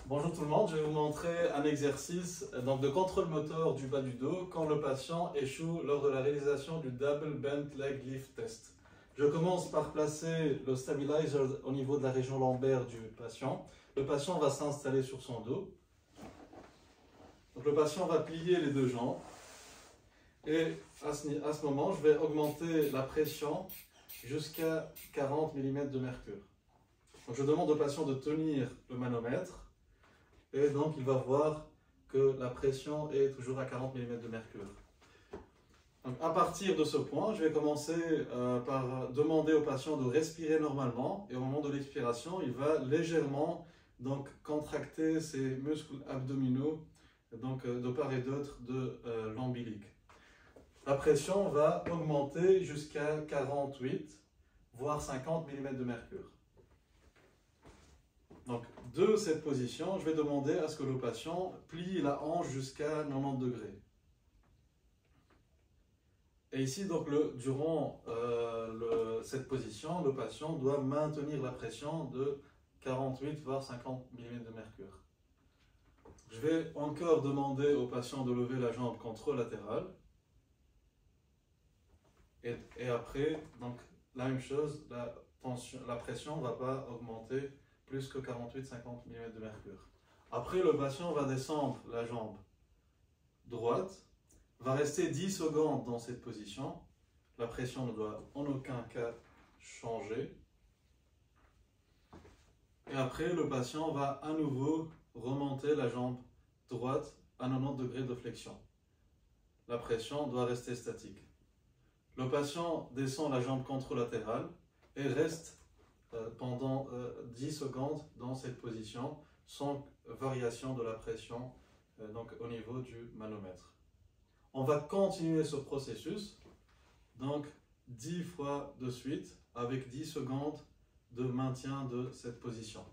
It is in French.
Bonjour tout le monde, je vais vous montrer un exercice de contrôle moteur du bas du dos quand le patient échoue lors de la réalisation du Double Bent Leg Lift Test. Je commence par placer le stabilizer au niveau de la région lombaire du patient. Le patient va s'installer sur son dos. Donc le patient va plier les deux jambes et à ce moment, je vais augmenter la pression jusqu'à 40 mm de mercure. Donc je demande au patient de tenir le manomètre. Et donc, il va voir que la pression est toujours à 40 mm de mercure. Donc, à partir de ce point, je vais commencer par demander au patient de respirer normalement. Et au moment de l'expiration, il va légèrement contracter ses muscles abdominaux de part et d'autre de l'ombilic. La pression va augmenter jusqu'à 48, voire 50 mm de mercure. Donc, de cette position, je vais demander à ce que le patient plie la hanche jusqu'à 90 degrés. Et ici, durant cette position, le patient doit maintenir la pression de 48 voire 50 mm de mercure. Je vais encore demander au patient de lever la jambe contralatérale. Et après, la même chose, la pression ne va pas augmenter plus que 48-50 mm de mercure. Après, le patient va descendre la jambe droite, va rester 10 secondes dans cette position. La pression ne doit en aucun cas changer. Et après, le patient va à nouveau remonter la jambe droite à 90 degrés de flexion. La pression doit rester statique. Le patient descend la jambe contralatérale et reste pendant 10 secondes dans cette position sans variation de la pression au niveau du manomètre. On va continuer ce processus 10 fois de suite avec 10 secondes de maintien de cette position.